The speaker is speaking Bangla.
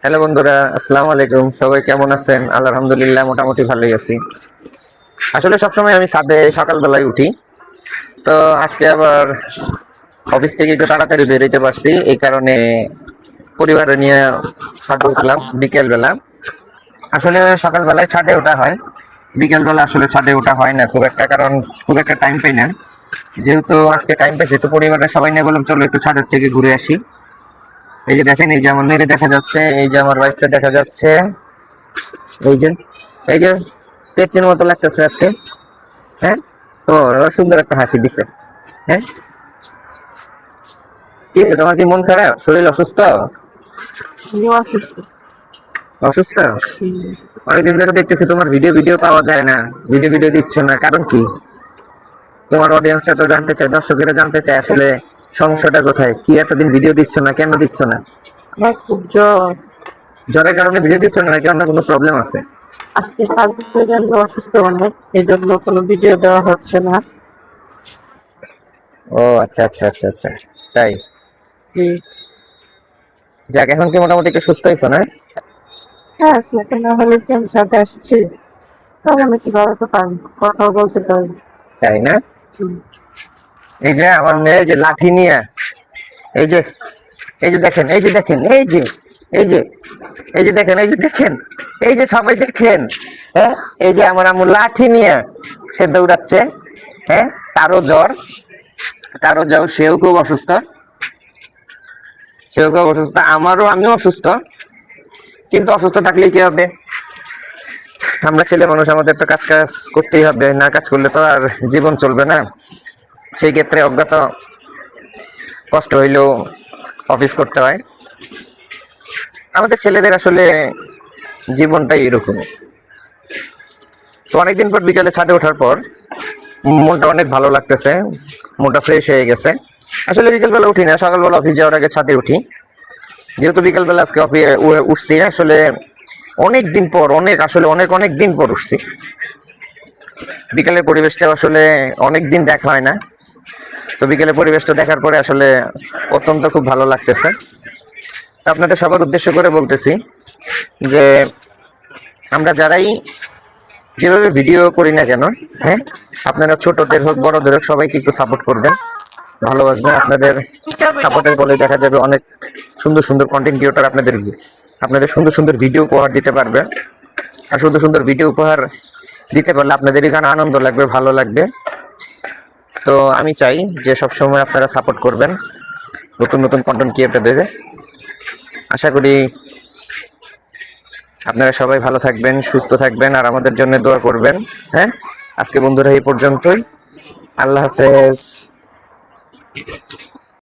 হ্যালো বন্ধুরা, আসসালামু আলাইকুম। সবাই কেমন আছেন? আলহামদুলিল্লাহ মোটামুটি ভালোই আছি। আসলে সবসময় আমি ছাদে সকালবেলায় উঠি, তো আজকে আবার অফিস থেকে একটু তাড়াতাড়ি বেরোতে পারছি, এই কারণে পরিবারে নিয়ে ছাদে উঠলাম বিকেল বেলা। আসলে সকালবেলায় ছাদে ওঠা হয়, বিকেল বেলা আসলে ছাদে ওঠা হয় না খুব একটা, কারণ খুব একটা টাইম পাই না। যেহেতু আজকে টাইম পেয়েছি, তো পরিবারের সবাই নিয়ে বললাম চলো একটু ছাদের থেকে ঘুরে আসি। এই যে দেখেন, এই যে আমার মেয়েরে দেখা যাচ্ছে, এই যে আমার ওয়াইফকে দেখা যাচ্ছে, এই যে এই যে পেটনির মতো লাগতেছে আজকে। হ্যাঁ, তো সুন্দর একটা হাসি দিছে। হ্যাঁ, কি আছে, তোমার কি মন খারাপ, শরীর অসুস্থ? অসুস্থ? অনেকদিন ধরে দেখতেছি তোমার ভিডিও ভিডিও পাওয়া যায় না, ভিডিও ভিডিও দিচ্ছ না, কারণ কি? তোমার অডিয়েন্সরা তো জানতে চায়, দর্শকেরা জানতে চায় আসলে সমস্যাটা কোথায়, কি এতদিন ভিডিও দিচ্ছ না, কেন দিচ্ছ না? আমার খুব জ্বর। জ্বরের কারণে ভিডিও দিচ্ছ না, নাকি অন্য কোনো প্রবলেম আছে? আজকে কালকে আমি অসুস্থ অনেক, এই জন্য কোনো ভিডিও দেওয়া হচ্ছে না। ও আচ্ছা আচ্ছা আচ্ছা আচ্ছা, তাই? জি। যাক, এখন কি মোটামুটি একটু সুস্থ হয়েছো না? হ্যাঁ, সুস্থ না হলে কি আমি সাথে আসছি, তখন আমি কি বলতে পারি, কথাও বলতে পারি। তাই না? হুম। এই যে আমার মেয়ে যে লাঠি নিয়ে, এই যে এই যে দেখেন, এই যে দেখেন, এই যে এই যে এই যে দেখেন, এই যে দেখেন, এই যে সবাই দেখেন। হ্যাঁ, এই যে আমার আম্মু লাঠি নিয়ে সে দৌড়াচ্ছে। হ্যাঁ, তারও জ্বর, তারও জ্বর, সেও খুব অসুস্থ, সেও খুব অসুস্থ, আমিও অসুস্থ। কিন্তু অসুস্থ থাকলে কি হবে, আমরা ছেলে মানুষ, আমাদের তো কাজ কাজ করতেই হবে, না কাজ করলে তো আর জীবন চলবে না। সেই ক্ষেত্রে অজ্ঞাত কষ্ট হইলেও অফিস করতে হয়। আমাদের ছেলেদের আসলে জীবনটাই এরকম। তো অনেকদিন পর বিকালে ছাদে ওঠার পর মনটা অনেক ভালো লাগতেছে, মনটা ফ্রেশ হয়ে গেছে। আসলে বিকেলবেলা উঠি না, সকালবেলা অফিস যাওয়ার আগে ছাদে উঠি। যেহেতু বিকালবেলা আজকে উঠছি, আসলে অনেক দিন পর, অনেক দিন পর উঠছি। বিকেলের পরিবেশটা আসলে অনেক দিন দেখা হয় না, তো বিকেলের পরিবেশটা দেখার পরে আসলে অত্যন্ত খুব ভালো লাগতেছে। তো আপনাদের সবার উদ্দেশ্য করে বলতেছি যে আমরা যারাই যেভাবে ভিডিও করি না কেন, হ্যাঁ, আপনারা ছোটদের হোক বড়দের হোক সবাইকে একটু সাপোর্ট করবেন, ভালোবাসবেন। আপনাদের সাপোর্টের বলে দেখা যাবে অনেক সুন্দর সুন্দর কন্টেন্ট ক্রিয়েটর আপনাদের সুন্দর সুন্দর ভিডিও উপহার দিতে পারবে। আর সুন্দর সুন্দর ভিডিও উপহার দিতে পারলে আপনাদের এখানে আনন্দ লাগবে, ভালো লাগবে। তো আমি চাই যে সবসময় আপনারা সাপোর্ট করবেন নতুন নতুন কন্টেন্ট ক্রিয়েটরদের। আশা করি আপনারা সবাই ভালো থাকবেন, সুস্থ থাকবেন, আর আমাদের জন্য দোয়া করবেন। হ্যাঁ, আজকে বন্ধুরা এই পর্যন্তই। আল্লাহ হাফেজ।